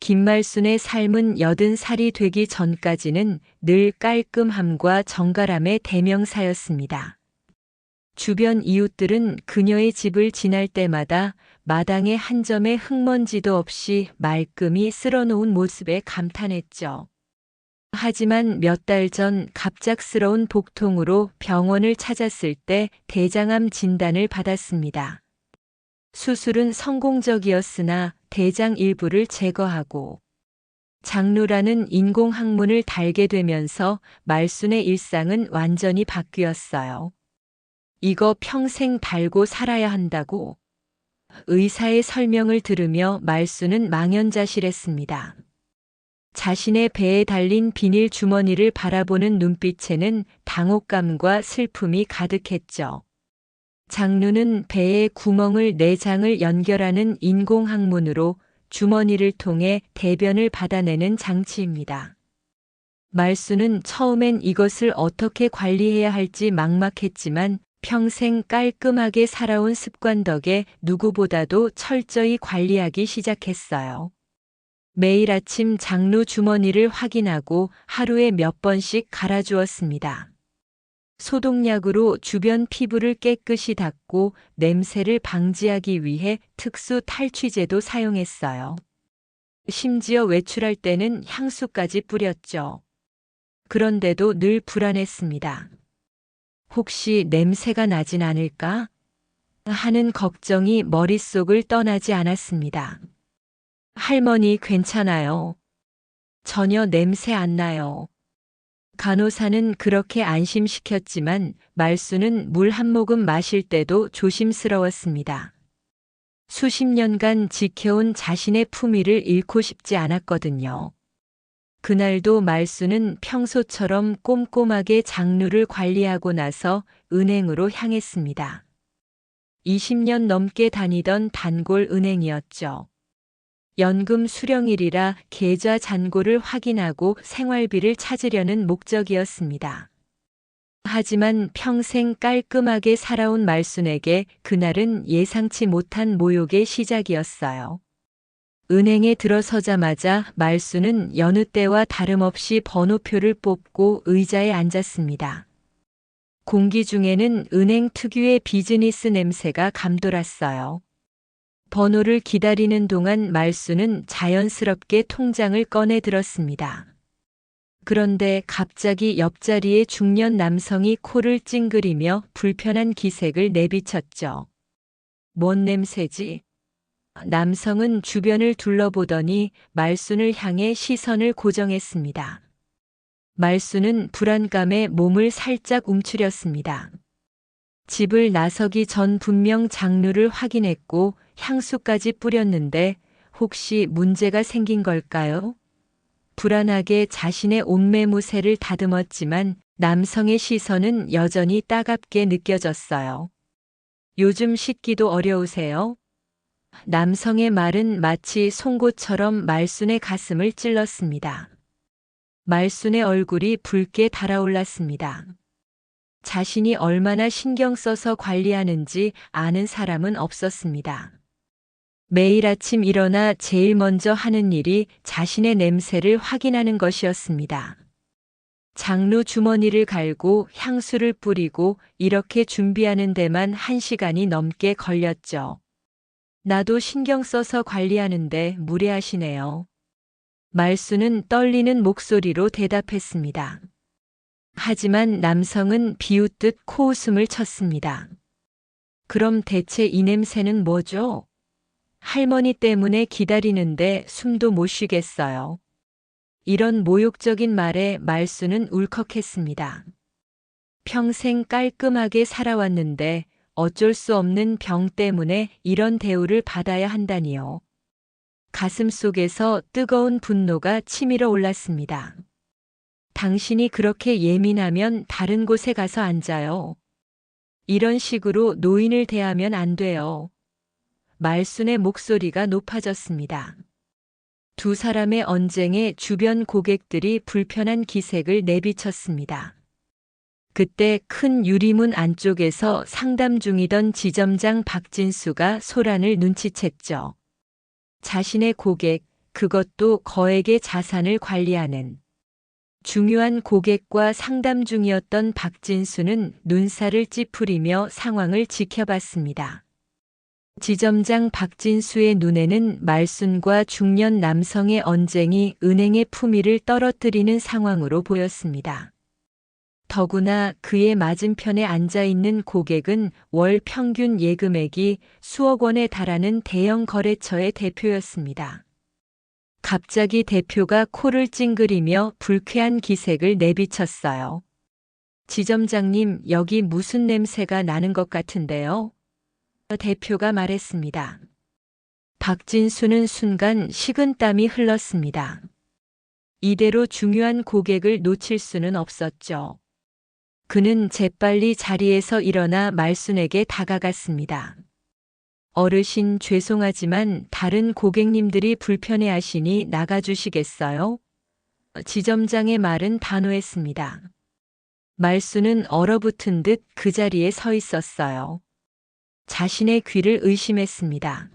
김말순의 삶은 80살이 되기 전까지는 늘 깔끔함과 정갈함의 대명사였습니다. 주변 이웃들은 그녀의 집을 지날 때마다 마당에 한 점의 흙먼지도 없이 말끔히 쓸어놓은 모습에 감탄했죠. 하지만 몇 달 전 갑작스러운 복통으로 병원을 찾았을 때 대장암 진단을 받았습니다. 수술은 성공적이었으나 대장 일부를 제거하고 장루라는 인공항문을 달게 되면서 말순의 일상은 완전히 바뀌었어요. 이거 평생 달고 살아야 한다고 의사의 설명을 들으며 말순은 망연자실했습니다. 자신의 배에 달린 비닐 주머니를 바라보는 눈빛에는 당혹감과 슬픔이 가득했죠. 장루는 배에 구멍을 4장을 연결하는 인공항문으로 주머니를 통해 대변을 받아내는 장치입니다. 말순은 처음엔 이것을 어떻게 관리해야 할지 막막했지만 평생 깔끔하게 살아온 습관 덕에 누구보다도 철저히 관리하기 시작했어요. 매일 아침 장루 주머니를 확인하고 하루에 몇 번씩 갈아주었습니다. 소독약으로 주변 피부를 깨끗이 닦고 냄새를 방지하기 위해 특수 탈취제도 사용했어요. 심지어 외출할 때는 향수까지 뿌렸죠. 그런데도 늘 불안했습니다. 혹시 냄새가 나진 않을까? 하는 걱정이 머릿속을 떠나지 않았습니다. 할머니 괜찮아요. 전혀 냄새 안 나요. 간호사는 그렇게 안심시켰지만 말순은 물 한 모금 마실 때도 조심스러웠습니다. 수십 년간 지켜온 자신의 품위를 잃고 싶지 않았거든요. 그날도 말순은 평소처럼 꼼꼼하게 장루를 관리하고 나서 은행으로 향했습니다. 20년 넘게 다니던 단골 은행이었죠. 연금 수령일이라 계좌 잔고를 확인하고 생활비를 찾으려는 목적이었습니다. 하지만 평생 깔끔하게 살아온 말순에게 그날은 예상치 못한 모욕의 시작이었어요. 은행에 들어서자마자 말순은 여느 때와 다름없이 번호표를 뽑고 의자에 앉았습니다. 공기 중에는 은행 특유의 비즈니스 냄새가 감돌았어요. 번호를 기다리는 동안 말순은 자연스럽게 통장을 꺼내 들었습니다. 그런데 갑자기 옆자리의 중년 남성이 코를 찡그리며 불편한 기색을 내비쳤죠. 뭔 냄새지? 남성은 주변을 둘러보더니 말순을 향해 시선을 고정했습니다. 말순은 불안감에 몸을 살짝 움츠렸습니다. 집을 나서기 전 분명 장루를 확인했고 향수까지 뿌렸는데 혹시 문제가 생긴 걸까요? 불안하게 자신의 옷매무새를 다듬었지만 남성의 시선은 여전히 따갑게 느껴졌어요. 요즘 씻기도 어려우세요? 남성의 말은 마치 송곳처럼 말순의 가슴을 찔렀습니다. 말순의 얼굴이 붉게 달아올랐습니다. 자신이 얼마나 신경 써서 관리하는지 아는 사람은 없었습니다. 매일 아침 일어나 제일 먼저 하는 일이 자신의 냄새를 확인하는 것이었습니다. 장루 주머니를 갈고 향수를 뿌리고 이렇게 준비하는 데만 1시간이 넘게 걸렸죠. 나도 신경 써서 관리하는데 무례하시네요. 말순은 떨리는 목소리로 대답했습니다. 하지만 남성은 비웃듯 코웃음을 쳤습니다. 그럼 대체 이 냄새는 뭐죠? 할머니 때문에 기다리는데 숨도 못 쉬겠어요. 이런 모욕적인 말에 말순은 울컥했습니다. 평생 깔끔하게 살아왔는데 어쩔 수 없는 병 때문에 이런 대우를 받아야 한다니요. 가슴 속에서 뜨거운 분노가 치밀어 올랐습니다. 당신이 그렇게 예민하면 다른 곳에 가서 앉아요. 이런 식으로 노인을 대하면 안 돼요. 말순의 목소리가 높아졌습니다. 두 사람의 언쟁에 주변 고객들이 불편한 기색을 내비쳤습니다. 그때 큰 유리문 안쪽에서 상담 중이던 지점장 박진수가 소란을 눈치챘죠. 자신의 고객, 그것도 거액의 자산을 관리하는 중요한 고객과 상담 중이었던 박진수는 눈살을 찌푸리며 상황을 지켜봤습니다. 지점장 박진수의 눈에는 말순과 중년 남성의 언쟁이 은행의 품위를 떨어뜨리는 상황으로 보였습니다. 더구나 그의 맞은편에 앉아있는 고객은 월 평균 예금액이 수억 원에 달하는 대형 거래처의 대표였습니다. 갑자기 대표가 코를 찡그리며 불쾌한 기색을 내비쳤어요. 지점장님, 여기 무슨 냄새가 나는 것 같은데요? 대표가 말했습니다. 박진수는 순간 식은땀이 흘렀습니다. 이대로 중요한 고객을 놓칠 수는 없었죠. 그는 재빨리 자리에서 일어나 말순에게 다가갔습니다. 어르신, 죄송하지만 다른 고객님들이 불편해하시니 나가주시겠어요? 지점장의 말은 단호했습니다. 말순은 얼어붙은 듯 그 자리에 서 있었어요. 자신의 귀를 의심했습니다.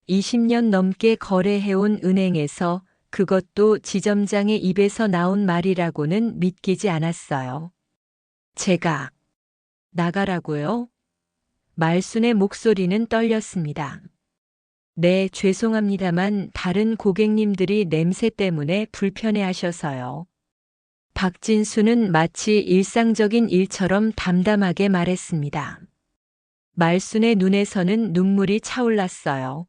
20년 넘게 거래해온 은행에서 그것도 지점장의 입에서 나온 말이라고는 믿기지 않았어요. 제가 나가라고요? 말순의 목소리는 떨렸습니다. 네, 죄송합니다만 다른 고객님들이 냄새 때문에 불편해하셔서요. 박진수는 마치 일상적인 일처럼 담담하게 말했습니다. 말순의 눈에서는 눈물이 차올랐어요.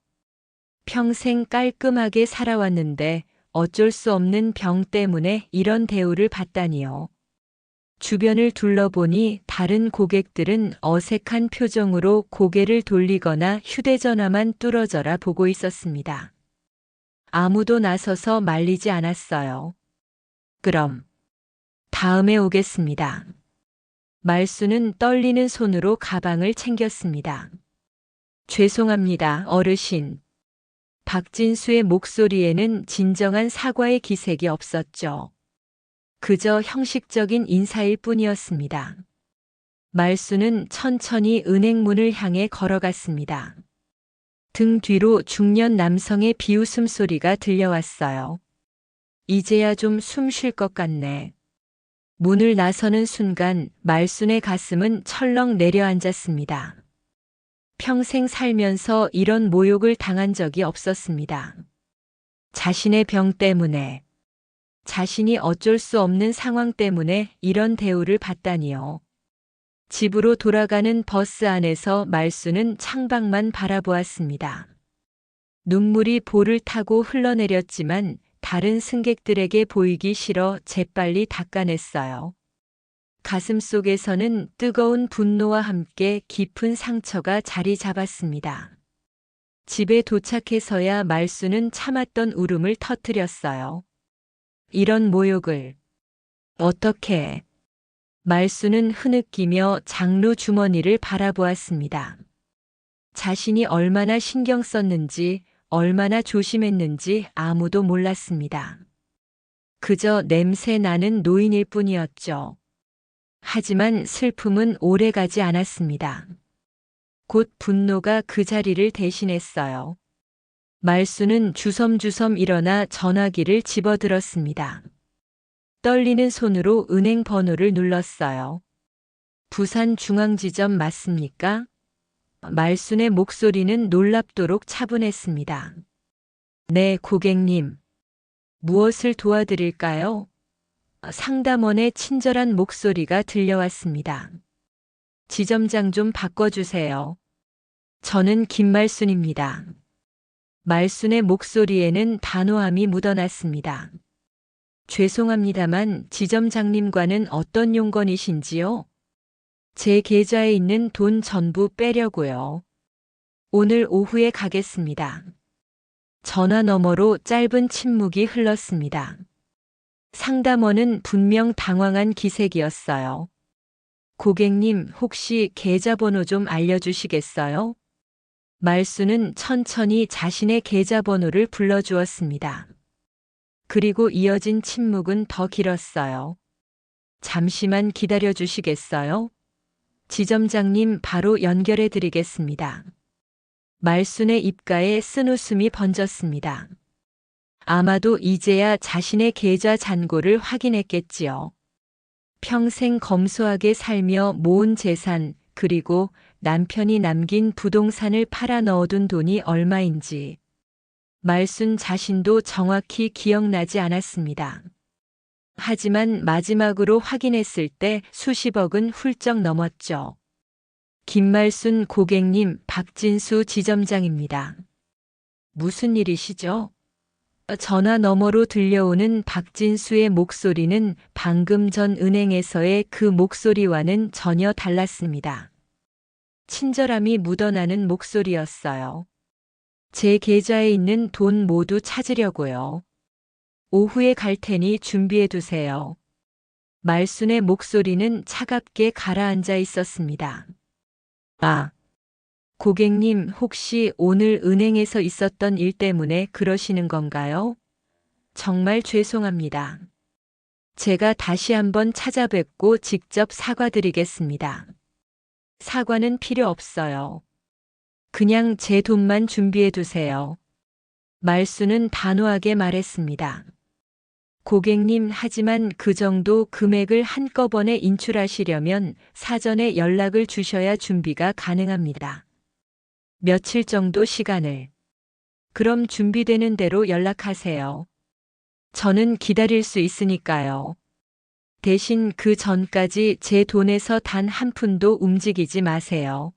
평생 깔끔하게 살아왔는데 어쩔 수 없는 병 때문에 이런 대우를 받다니요. 주변을 둘러보니 다른 고객들은 어색한 표정으로 고개를 돌리거나 휴대전화만 뚫어져라 보고 있었습니다. 아무도 나서서 말리지 않았어요. 그럼 다음에 오겠습니다. 말순은 떨리는 손으로 가방을 챙겼습니다. 죄송합니다, 어르신. 박진수의 목소리에는 진정한 사과의 기색이 없었죠. 그저 형식적인 인사일 뿐이었습니다. 말순은 천천히 은행 문을 향해 걸어갔습니다. 등 뒤로 중년 남성의 비웃음 소리가 들려왔어요. 이제야 좀 숨 쉴 것 같네. 문을 나서는 순간 말순의 가슴은 철렁 내려앉았습니다. 평생 살면서 이런 모욕을 당한 적이 없었습니다. 자신의 병 때문에, 자신이 어쩔 수 없는 상황 때문에 이런 대우를 받다니요. 집으로 돌아가는 버스 안에서 말순은 창밖만 바라보았습니다. 눈물이 볼을 타고 흘러내렸지만 다른 승객들에게 보이기 싫어 재빨리 닦아냈어요. 가슴 속에서는 뜨거운 분노와 함께 깊은 상처가 자리 잡았습니다. 집에 도착해서야 말순은 참았던 울음을 터뜨렸어요. 이런 모욕을 어떻게? 말순은 흐느끼며 장루 주머니를 바라보았습니다. 자신이 얼마나 신경 썼는지, 얼마나 조심했는지 아무도 몰랐습니다. 그저 냄새 나는 노인일 뿐이었죠. 하지만 슬픔은 오래가지 않았습니다. 곧 분노가 그 자리를 대신했어요. 말순은 주섬주섬 일어나 전화기를 집어들었습니다. 떨리는 손으로 은행 번호를 눌렀어요. 부산중앙지점 맞습니까? 말순의 목소리는 놀랍도록 차분했습니다. 네, 고객님. 무엇을 도와드릴까요? 상담원의 친절한 목소리가 들려왔습니다. 지점장 좀 바꿔주세요. 저는 김말순입니다. 말순의 목소리에는 단호함이 묻어났습니다. 죄송합니다만 지점장님과는 어떤 용건이신지요? 제 계좌에 있는 돈 전부 빼려고요. 오늘 오후에 가겠습니다. 전화 너머로 짧은 침묵이 흘렀습니다. 상담원은 분명 당황한 기색이었어요. 고객님, 혹시 계좌번호 좀 알려주시겠어요? 말순은 천천히 자신의 계좌번호를 불러주었습니다. 그리고 이어진 침묵은 더 길었어요. 잠시만 기다려 주시겠어요? 지점장님, 바로 연결해 드리겠습니다. 말순의 입가에 쓴웃음이 번졌습니다. 아마도 이제야 자신의 계좌 잔고를 확인했겠지요. 평생 검소하게 살며 모은 재산, 그리고 남편이 남긴 부동산을 팔아 넣어둔 돈이 얼마인지 말순 자신도 정확히 기억나지 않았습니다. 하지만 마지막으로 확인했을 때 수십억은 훌쩍 넘었죠. 김말순 고객님, 박진수 지점장입니다. 무슨 일이시죠? 전화 너머로 들려오는 박진수의 목소리는 방금 전 은행에서의 그 목소리와는 전혀 달랐습니다. 친절함이 묻어나는 목소리였어요. 제 계좌에 있는 돈 모두 찾으려고요. 오후에 갈 테니 준비해 두세요. 말순의 목소리는 차갑게 가라앉아 있었습니다. 아, 고객님, 혹시 오늘 은행에서 있었던 일 때문에 그러시는 건가요? 정말 죄송합니다. 제가 다시 한번 찾아뵙고 직접 사과드리겠습니다. 사과는 필요 없어요. 그냥 제 돈만 준비해 두세요. 말순은 단호하게 말했습니다. 고객님, 하지만 그 정도 금액을 한꺼번에 인출하시려면 사전에 연락을 주셔야 준비가 가능합니다. 며칠 정도 시간을. 그럼 준비되는 대로 연락하세요. 저는 기다릴 수 있으니까요. 대신 그 전까지 제 돈에서 단 한 푼도 움직이지 마세요.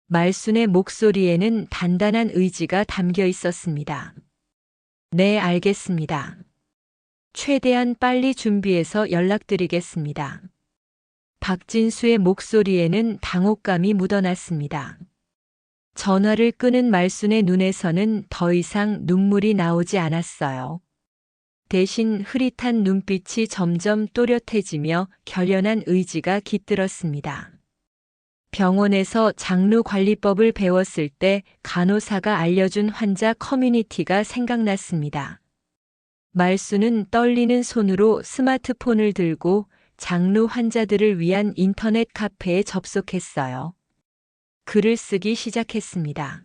말순의 목소리에는 단단한 의지가 담겨 있었습니다. 네, 알겠습니다. 최대한 빨리 준비해서 연락드리겠습니다. 박진수의 목소리에는 당혹감이 묻어났습니다. 전화를 끄는 말순의 눈에서는 더 이상 눈물이 나오지 않았어요. 대신 흐릿한 눈빛이 점점 또렷해지며 결연한 의지가 깃들었습니다. 병원에서 장루관리법을 배웠을 때 간호사가 알려준 환자 커뮤니티가 생각났습니다. 말순은 떨리는 손으로 스마트폰을 들고 장루 환자들을 위한 인터넷 카페에 접속했어요. 글을 쓰기 시작했습니다.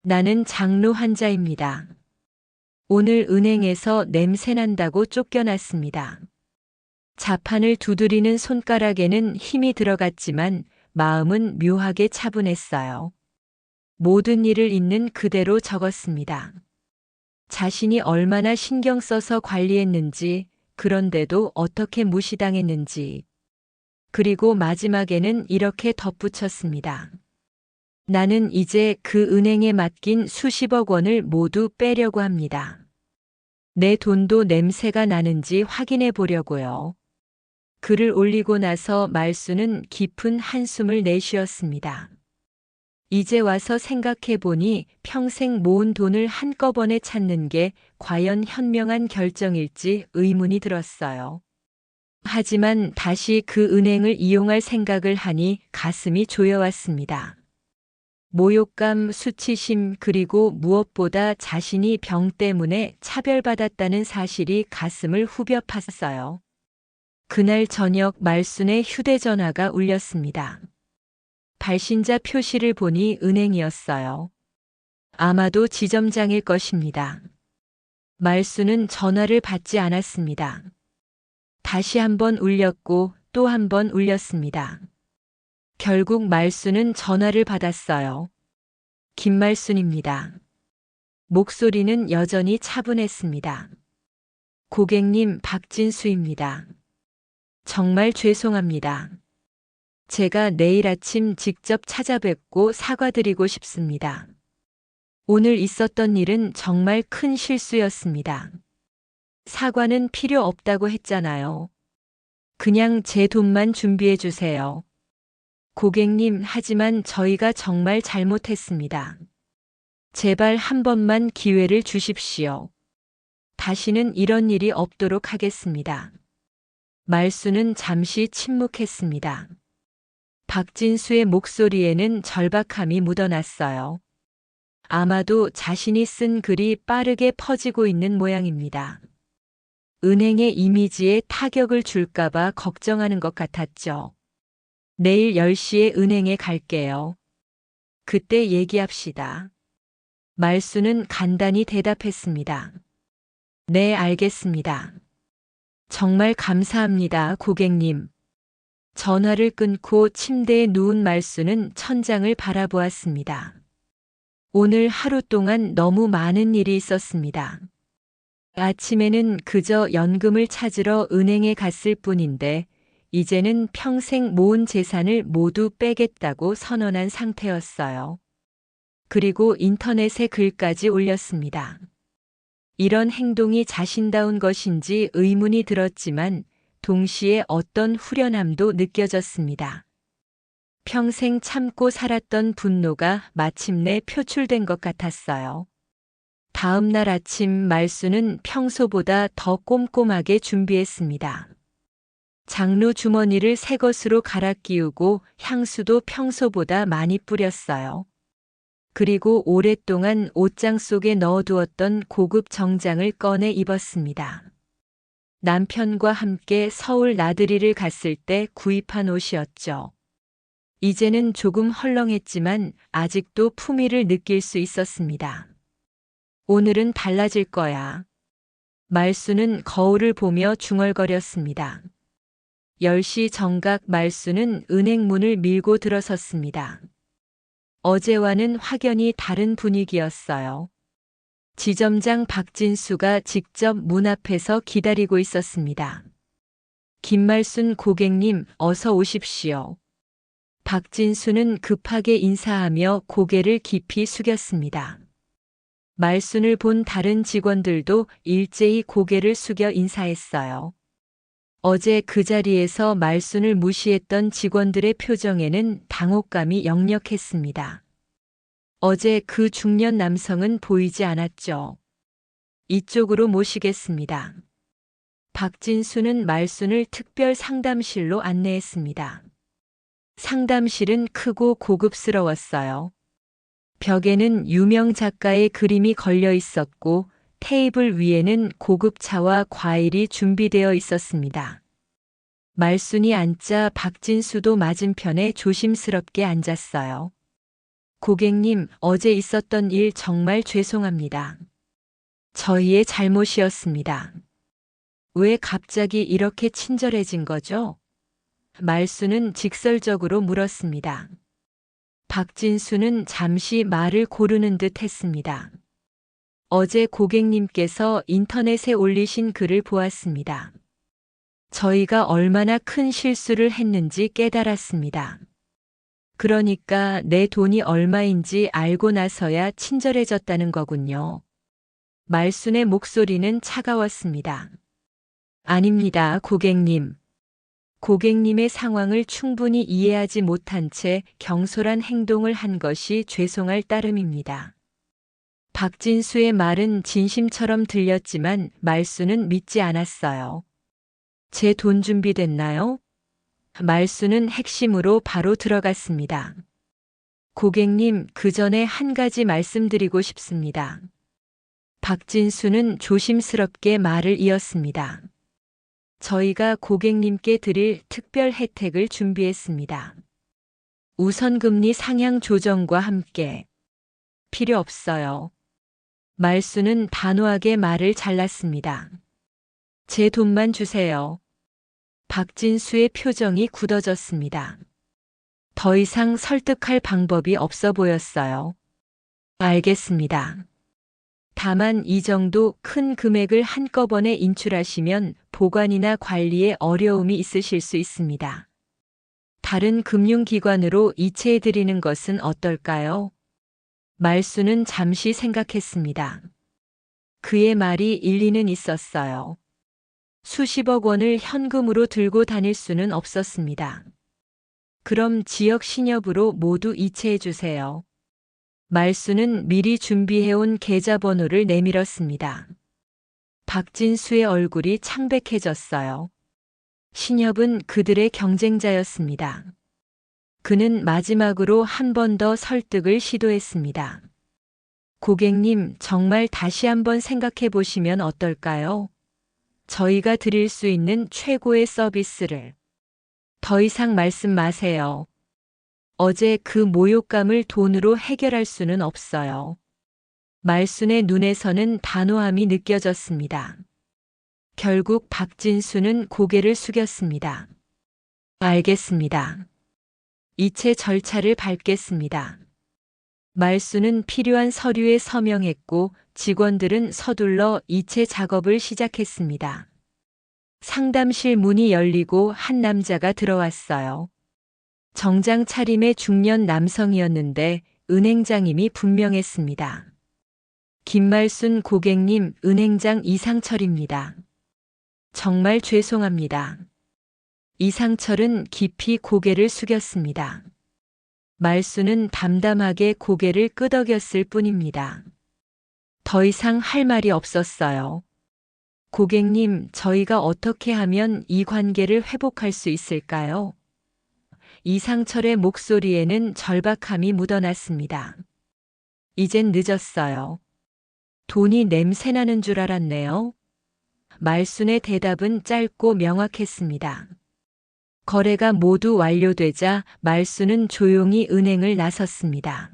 나는 장루 환자입니다. 오늘 은행에서 냄새난다고 쫓겨났습니다. 자판을 두드리는 손가락에는 힘이 들어갔지만 마음은 묘하게 차분했어요. 모든 일을 있는 그대로 적었습니다. 자신이 얼마나 신경 써서 관리했는지, 그런데도 어떻게 무시당했는지. 그리고 마지막에는 이렇게 덧붙였습니다. 나는 이제 그 은행에 맡긴 수십억 원을 모두 빼려고 합니다. 내 돈도 냄새가 나는지 확인해 보려고요. 글을 올리고 나서 말순은 깊은 한숨을 내쉬었습니다. 이제 와서 생각해 보니 평생 모은 돈을 한꺼번에 찾는 게 과연 현명한 결정일지 의문이 들었어요. 하지만 다시 그 은행을 이용할 생각을 하니 가슴이 조여왔습니다. 모욕감, 수치심, 그리고 무엇보다 자신이 병 때문에 차별받았다는 사실이 가슴을 후벼 팠어요. 그날 저녁 말순의 휴대전화가 울렸습니다. 발신자 표시를 보니 은행이었어요. 아마도 지점장일 것입니다. 말순은 전화를 받지 않았습니다. 다시 한번 울렸고 또 한 번 울렸습니다. 결국 말순은 전화를 받았어요. 김말순입니다. 목소리는 여전히 차분했습니다. 고객님, 박진수입니다. 정말 죄송합니다. 제가 내일 아침 직접 찾아뵙고 사과드리고 싶습니다. 오늘 있었던 일은 정말 큰 실수였습니다. 사과는 필요 없다고 했잖아요. 그냥 제 돈만 준비해 주세요. 고객님, 하지만 저희가 정말 잘못했습니다. 제발 한 번만 기회를 주십시오. 다시는 이런 일이 없도록 하겠습니다. 말순은 잠시 침묵했습니다. 박진수의 목소리에는 절박함이 묻어났어요. 아마도 자신이 쓴 글이 빠르게 퍼지고 있는 모양입니다. 은행의 이미지에 타격을 줄까봐 걱정하는 것 같았죠. 내일 10시에 은행에 갈게요. 그때 얘기합시다. 말순은 간단히 대답했습니다. 네, 알겠습니다. 정말 감사합니다, 고객님. 전화를 끊고 침대에 누운 말수는 천장을 바라보았습니다. 오늘 하루 동안 너무 많은 일이 있었습니다. 아침에는 그저 연금을 찾으러 은행에 갔을 뿐인데, 이제는 평생 모은 재산을 모두 빼겠다고 선언한 상태였어요. 그리고 인터넷에 글까지 올렸습니다. 이런 행동이 자신다운 것인지 의문이 들었지만 동시에 어떤 후련함도 느껴졌습니다. 평생 참고 살았던 분노가 마침내 표출된 것 같았어요. 다음 날 아침 말수는 평소보다 더 꼼꼼하게 준비했습니다. 장로 주머니를 새 것으로 갈아 끼우고 향수도 평소보다 많이 뿌렸어요. 그리고 오랫동안 옷장 속에 넣어두었던 고급 정장을 꺼내 입었습니다. 남편과 함께 서울 나들이를 갔을 때 구입한 옷이었죠. 이제는 조금 헐렁했지만 아직도 품위를 느낄 수 있었습니다. 오늘은 달라질 거야. 말수는 거울을 보며 중얼거렸습니다. 10시 정각 말수는 은행 문을 밀고 들어섰습니다. 어제와는 확연히 다른 분위기였어요. 지점장 박진수가 직접 문 앞에서 기다리고 있었습니다. 김말순 고객님, 어서 오십시오. 박진수는 급하게 인사하며 고개를 깊이 숙였습니다. 말순을 본 다른 직원들도 일제히 고개를 숙여 인사했어요. 어제 그 자리에서 말순을 무시했던 직원들의 표정에는 당혹감이 역력했습니다. 어제 그 중년 남성은 보이지 않았죠. 이쪽으로 모시겠습니다. 박진수는 말순을 특별 상담실로 안내했습니다. 상담실은 크고 고급스러웠어요. 벽에는 유명 작가의 그림이 걸려 있었고 테이블 위에는 고급 차와 과일이 준비되어 있었습니다. 말순이 앉자 박진수도 맞은편에 조심스럽게 앉았어요. 고객님, 어제 있었던 일 정말 죄송합니다. 저희의 잘못이었습니다. 왜 갑자기 이렇게 친절해진 거죠? 말수는 직설적으로 물었습니다. 박진수는 잠시 말을 고르는 듯 했습니다. 어제 고객님께서 인터넷에 올리신 글을 보았습니다. 저희가 얼마나 큰 실수를 했는지 깨달았습니다. 그러니까 내 돈이 얼마인지 알고 나서야 친절해졌다는 거군요. 말순의 목소리는 차가웠습니다. 아닙니다, 고객님. 고객님의 상황을 충분히 이해하지 못한 채 경솔한 행동을 한 것이 죄송할 따름입니다. 박진수의 말은 진심처럼 들렸지만 말수는 믿지 않았어요. 제 돈 준비됐나요? 말수는 핵심으로 바로 들어갔습니다. 고객님, 그 전에 한 가지 말씀드리고 싶습니다. 박진수는 조심스럽게 말을 이었습니다. 저희가 고객님께 드릴 특별 혜택을 준비했습니다. 우선금리 상향 조정과 함께. 필요 없어요. 말수는 단호하게 말을 잘랐습니다. 제 돈만 주세요. 박진수의 표정이 굳어졌습니다. 더 이상 설득할 방법이 없어 보였어요. 알겠습니다. 다만 이 정도 큰 금액을 한꺼번에 인출하시면 보관이나 관리에 어려움이 있으실 수 있습니다. 다른 금융기관으로 이체해 드리는 것은 어떨까요? 말수는 잠시 생각했습니다. 그의 말이 일리는 있었어요. 수십억 원을 현금으로 들고 다닐 수는 없었습니다. 그럼 지역 신협으로 모두 이체해 주세요. 말수는 미리 준비해온 계좌번호를 내밀었습니다. 박진수의 얼굴이 창백해졌어요. 신협은 그들의 경쟁자였습니다. 그는 마지막으로 한 번 더 설득을 시도했습니다. 고객님, 정말 다시 한번 생각해 보시면 어떨까요? 저희가 드릴 수 있는 최고의 서비스를. 더 이상 말씀 마세요. 어제 그 모욕감을 돈으로 해결할 수는 없어요. 말순의 눈에서는 단호함이 느껴졌습니다. 결국 박진수는 고개를 숙였습니다. 알겠습니다. 이체 절차를 밟겠습니다. 말순은 필요한 서류에 서명했고 직원들은 서둘러 이체 작업을 시작했습니다. 상담실 문이 열리고 한 남자가 들어왔어요. 정장 차림의 중년 남성이었는데 은행장임이 분명했습니다. 김말순 고객님, 은행장 이상철입니다. 정말 죄송합니다. 이상철은 깊이 고개를 숙였습니다. 말순은 담담하게 고개를 끄덕였을 뿐입니다. 더 이상 할 말이 없었어요. 고객님, 저희가 어떻게 하면 이 관계를 회복할 수 있을까요? 이상철의 목소리에는 절박함이 묻어났습니다. 이젠 늦었어요. 돈이 냄새나는 줄 알았네요. 말순의 대답은 짧고 명확했습니다. 거래가 모두 완료되자 말순은 조용히 은행을 나섰습니다.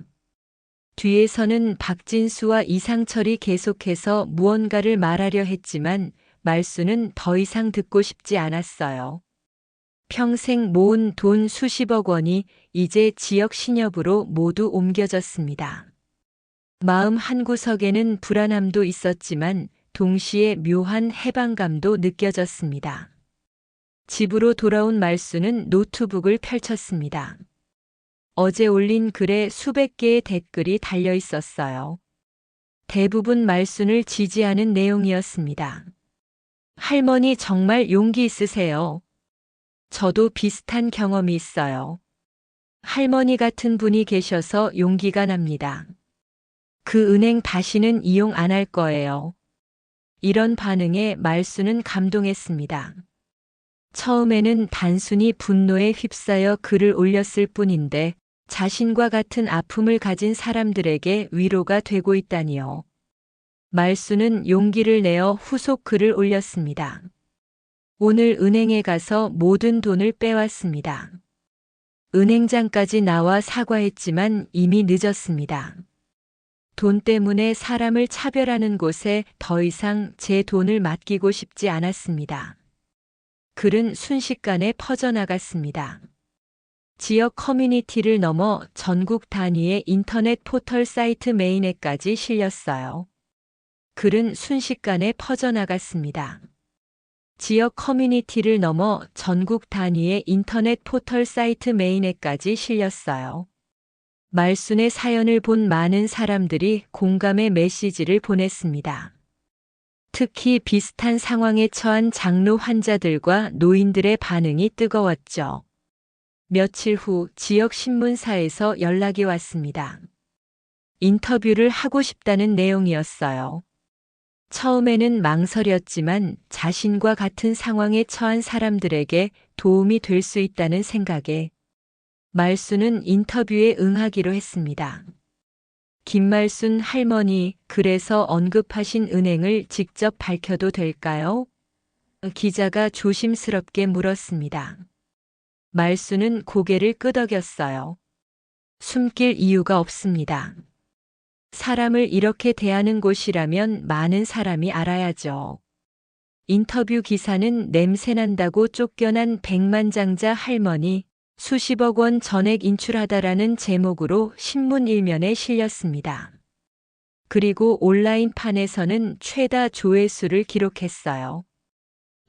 뒤에서는 박진수와 이상철이 계속해서 무언가를 말하려 했지만 말순은 더 이상 듣고 싶지 않았어요. 평생 모은 돈 수십억 원이 이제 지역 신협으로 모두 옮겨졌습니다. 마음 한구석에는 불안함도 있었지만 동시에 묘한 해방감도 느껴졌습니다. 집으로 돌아온 말순은 노트북을 펼쳤습니다. 어제 올린 글에 수백 개의 댓글이 달려 있었어요. 대부분 말순을 지지하는 내용이었습니다. 할머니 정말 용기 있으세요. 저도 비슷한 경험이 있어요. 할머니 같은 분이 계셔서 용기가 납니다. 그 은행 다시는 이용 안 할 거예요. 이런 반응에 말순은 감동했습니다. 처음에는 단순히 분노에 휩싸여 글을 올렸을 뿐인데 자신과 같은 아픔을 가진 사람들에게 위로가 되고 있다니요. 말순은 용기를 내어 후속 글을 올렸습니다. 오늘 은행에 가서 모든 돈을 빼왔습니다. 은행장까지 나와 사과했지만 이미 늦었습니다. 돈 때문에 사람을 차별하는 곳에 더 이상 제 돈을 맡기고 싶지 않았습니다. 글은 순식간에 퍼져나갔습니다. 지역 커뮤니티를 넘어 전국 단위의 인터넷 포털 사이트 메인에까지 실렸어요. 글은 순식간에 퍼져나갔습니다. 지역 커뮤니티를 넘어 전국 단위의 인터넷 포털 사이트 메인에까지 실렸어요. 말순의 사연을 본 많은 사람들이 공감의 메시지를 보냈습니다. 특히 비슷한 상황에 처한 장로 환자들과 노인들의 반응이 뜨거웠죠. 며칠 후 지역 신문사에서 연락이 왔습니다. 인터뷰를 하고 싶다는 내용이었어요. 처음에는 망설였지만 자신과 같은 상황에 처한 사람들에게 도움이 될 수 있다는 생각에 말순은 인터뷰에 응하기로 했습니다. 김말순 할머니, 그래서 언급하신 은행을 직접 밝혀도 될까요? 기자가 조심스럽게 물었습니다. 말순은 고개를 끄덕였어요. 숨길 이유가 없습니다. 사람을 이렇게 대하는 곳이라면 많은 사람이 알아야죠. 인터뷰 기사는 냄새난다고 쫓겨난 백만장자 할머니, 수십억 원 전액 인출하다라는 제목으로 신문 일면에 실렸습니다. 그리고 온라인판에서는 최다 조회수를 기록했어요.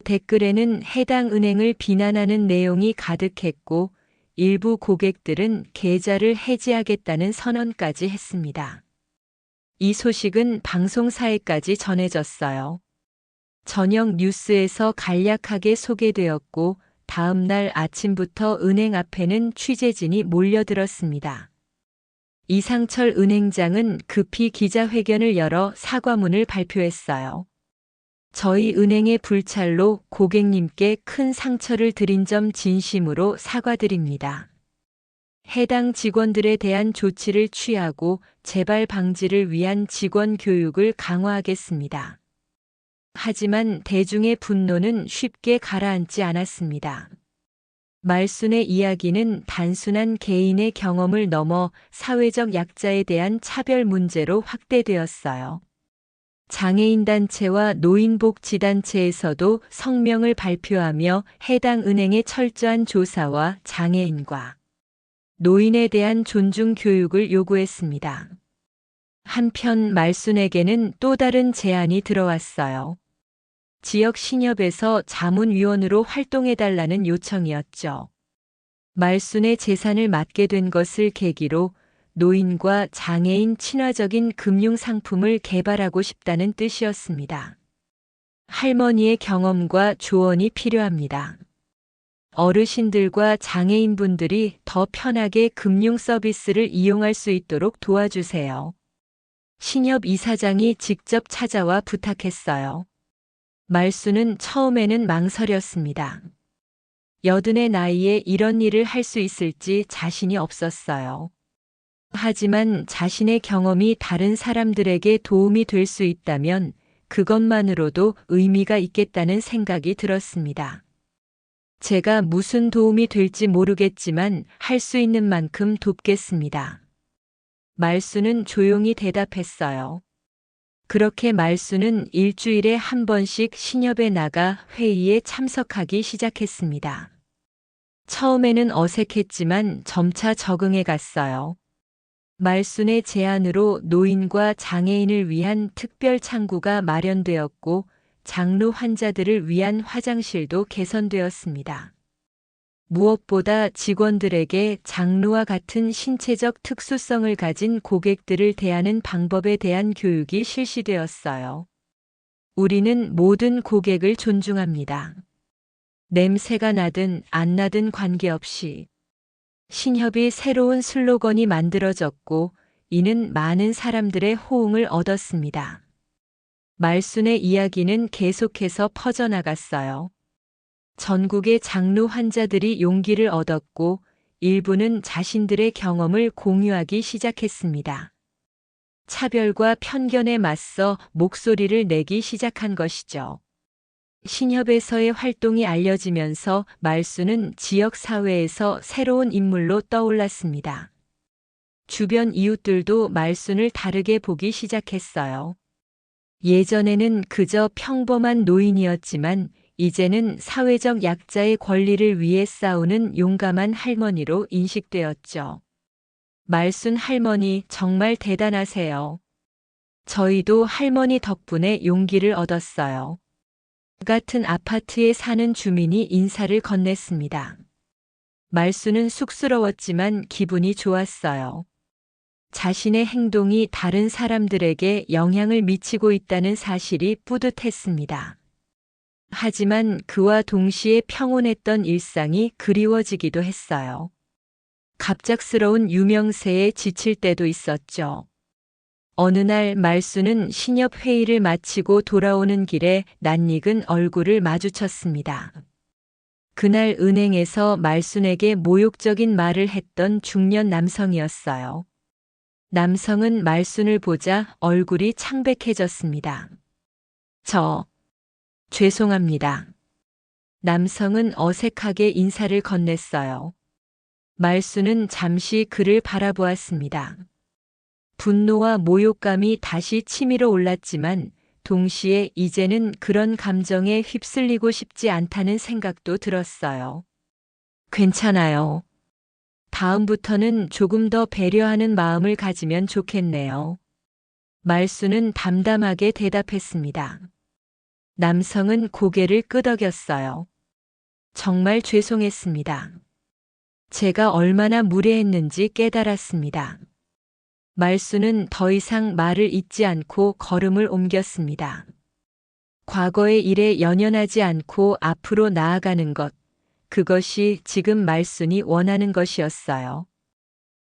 댓글에는 해당 은행을 비난하는 내용이 가득했고 일부 고객들은 계좌를 해지하겠다는 선언까지 했습니다. 이 소식은 방송사에까지 전해졌어요. 저녁 뉴스에서 간략하게 소개되었고 다음 날 아침부터 은행 앞에는 취재진이 몰려들었습니다. 이상철 은행장은 급히 기자회견을 열어 사과문을 발표했어요. 저희 은행의 불찰로 고객님께 큰 상처를 드린 점 진심으로 사과드립니다. 해당 직원들에 대한 조치를 취하고 재발 방지를 위한 직원 교육을 강화하겠습니다. 하지만 대중의 분노는 쉽게 가라앉지 않았습니다. 말순의 이야기는 단순한 개인의 경험을 넘어 사회적 약자에 대한 차별 문제로 확대되었어요. 장애인 단체와 노인복지단체에서도 성명을 발표하며 해당 은행의 철저한 조사와 장애인과 노인에 대한 존중 교육을 요구했습니다. 한편 말순에게는 또 다른 제안이 들어왔어요. 지역 신협에서 자문위원으로 활동해달라는 요청이었죠. 말순의 재산을 맡게 된 것을 계기로 노인과 장애인 친화적인 금융 상품을 개발하고 싶다는 뜻이었습니다. 할머니의 경험과 조언이 필요합니다. 어르신들과 장애인분들이 더 편하게 금융 서비스를 이용할 수 있도록 도와주세요. 신협 이사장이 직접 찾아와 부탁했어요. 말순은 처음에는 망설였습니다. 80의 나이에 이런 일을 할 수 있을지 자신이 없었어요. 하지만 자신의 경험이 다른 사람들에게 도움이 될 수 있다면 그것만으로도 의미가 있겠다는 생각이 들었습니다. 제가 무슨 도움이 될지 모르겠지만 할 수 있는 만큼 돕겠습니다. 말순은 조용히 대답했어요. 그렇게 말순은 일주일에 한 번씩 신협에 나가 회의에 참석하기 시작했습니다. 처음에는 어색했지만 점차 적응해 갔어요. 말순의 제안으로 노인과 장애인을 위한 특별 창구가 마련되었고 장로 환자들을 위한 화장실도 개선되었습니다. 무엇보다 직원들에게 장로와 같은 신체적 특수성을 가진 고객들을 대하는 방법에 대한 교육이 실시되었어요. 우리는 모든 고객을 존중합니다. 냄새가 나든 안 나든 관계없이. 신협이 새로운 슬로건이 만들어졌고 이는 많은 사람들의 호응을 얻었습니다. 말순의 이야기는 계속해서 퍼져나갔어요. 전국의 장로 환자들이 용기를 얻었고 일부는 자신들의 경험을 공유하기 시작했습니다. 차별과 편견에 맞서 목소리를 내기 시작한 것이죠. 신협에서의 활동이 알려지면서 말순은 지역 사회에서 새로운 인물로 떠올랐습니다. 주변 이웃들도 말순을 다르게 보기 시작했어요. 예전에는 그저 평범한 노인이었지만 이제는 사회적 약자의 권리를 위해 싸우는 용감한 할머니로 인식되었죠. 말순 할머니 정말 대단하세요. 저희도 할머니 덕분에 용기를 얻었어요. 같은 아파트에 사는 주민이 인사를 건넸습니다. 말순은 쑥스러웠지만 기분이 좋았어요. 자신의 행동이 다른 사람들에게 영향을 미치고 있다는 사실이 뿌듯했습니다. 하지만 그와 동시에 평온했던 일상이 그리워지기도 했어요. 갑작스러운 유명세에 지칠 때도 있었죠. 어느 날 말순은 신협 회의를 마치고 돌아오는 길에 낯익은 얼굴을 마주쳤습니다. 그날 은행에서 말순에게 모욕적인 말을 했던 중년 남성이었어요. 남성은 말순을 보자 얼굴이 창백해졌습니다. 죄송합니다. 남성은 어색하게 인사를 건넸어요. 말순은 잠시 그를 바라보았습니다. 분노와 모욕감이 다시 치밀어 올랐지만 동시에 이제는 그런 감정에 휩쓸리고 싶지 않다는 생각도 들었어요. 괜찮아요. 다음부터는 조금 더 배려하는 마음을 가지면 좋겠네요. 말순은 담담하게 대답했습니다. 남성은 고개를 끄덕였어요. 정말 죄송했습니다. 제가 얼마나 무례했는지 깨달았습니다. 말순은 더 이상 말을 잇지 않고 걸음을 옮겼습니다. 과거의 일에 연연하지 않고 앞으로 나아가는 것, 그것이 지금 말순이 원하는 것이었어요.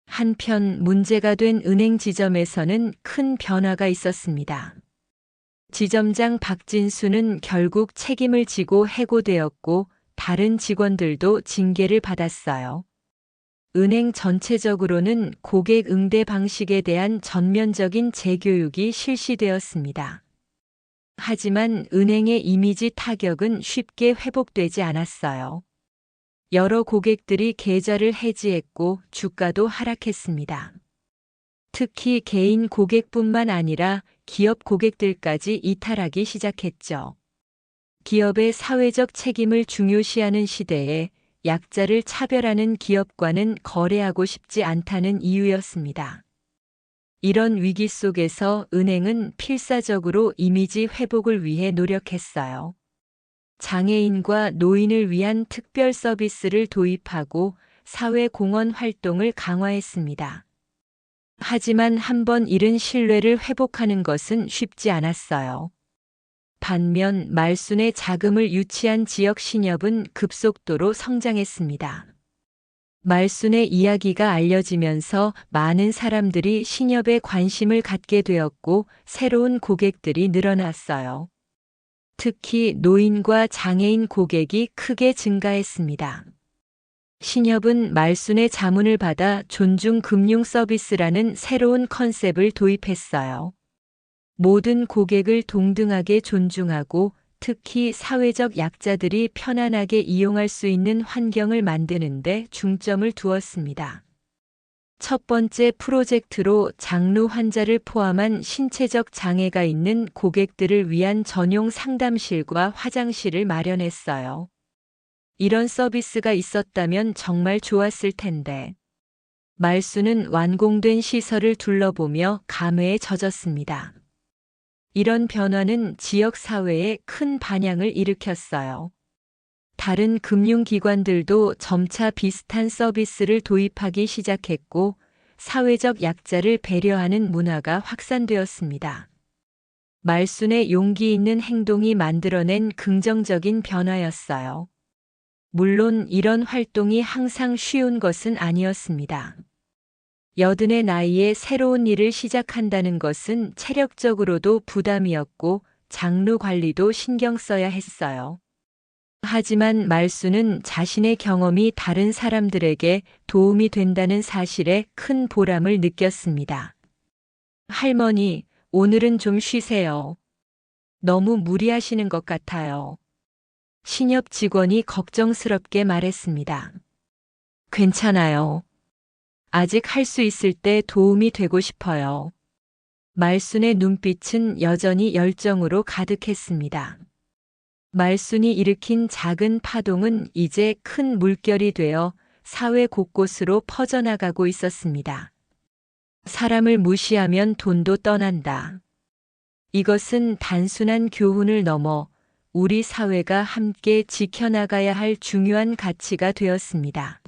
한편 문제가 된 은행 지점에서는 큰 변화가 있었습니다. 지점장 박진수는 결국 책임을 지고 해고되었고 다른 직원들도 징계를 받았어요. 은행 전체적으로는 고객 응대 방식에 대한 전면적인 재교육이 실시되었습니다. 하지만 은행의 이미지 타격은 쉽게 회복되지 않았어요. 여러 고객들이 계좌를 해지했고 주가도 하락했습니다. 특히 개인 고객뿐만 아니라 기업 고객들까지 이탈하기 시작했죠. 기업의 사회적 책임을 중요시하는 시대에 약자를 차별하는 기업과는 거래하고 싶지 않다는 이유였습니다. 이런 위기 속에서 은행은 필사적으로 이미지 회복을 위해 노력했어요. 장애인과 노인을 위한 특별 서비스를 도입하고 사회공헌 활동을 강화했습니다. 하지만 한번 잃은 신뢰를 회복하는 것은 쉽지 않았어요. 반면 말순의 자금을 유치한 지역 신협은 급속도로 성장했습니다. 말순의 이야기가 알려지면서 많은 사람들이 신협에 관심을 갖게 되었고 새로운 고객들이 늘어났어요. 특히 노인과 장애인 고객이 크게 증가했습니다. 신협은 말순의 자문을 받아 존중 금융 서비스라는 새로운 컨셉을 도입했어요. 모든 고객을 동등하게 존중하고 특히 사회적 약자들이 편안하게 이용할 수 있는 환경을 만드는 데 중점을 두었습니다. 첫 번째 프로젝트로 장루 환자를 포함한 신체적 장애가 있는 고객들을 위한 전용 상담실과 화장실을 마련했어요. 이런 서비스가 있었다면 정말 좋았을 텐데. 말순은 완공된 시설을 둘러보며 감회에 젖었습니다. 이런 변화는 지역 사회에 큰 반향을 일으켰어요. 다른 금융기관들도 점차 비슷한 서비스를 도입하기 시작했고, 사회적 약자를 배려하는 문화가 확산되었습니다. 말순의 용기 있는 행동이 만들어낸 긍정적인 변화였어요. 물론 이런 활동이 항상 쉬운 것은 아니었습니다. 여든의 나이에 새로운 일을 시작한다는 것은 체력적으로도 부담이었고 장루 관리도 신경 써야 했어요. 하지만 말순은 자신의 경험이 다른 사람들에게 도움이 된다는 사실에 큰 보람을 느꼈습니다. 할머니, 오늘은 좀 쉬세요. 너무 무리하시는 것 같아요. 신협 직원이 걱정스럽게 말했습니다. 괜찮아요. 아직 할 수 있을 때 도움이 되고 싶어요. 말순의 눈빛은 여전히 열정으로 가득했습니다. 말순이 일으킨 작은 파동은 이제 큰 물결이 되어 사회 곳곳으로 퍼져나가고 있었습니다. 사람을 무시하면 돈도 떠난다. 이것은 단순한 교훈을 넘어 우리 사회가 함께 지켜나가야 할 중요한 가치가 되었습니다.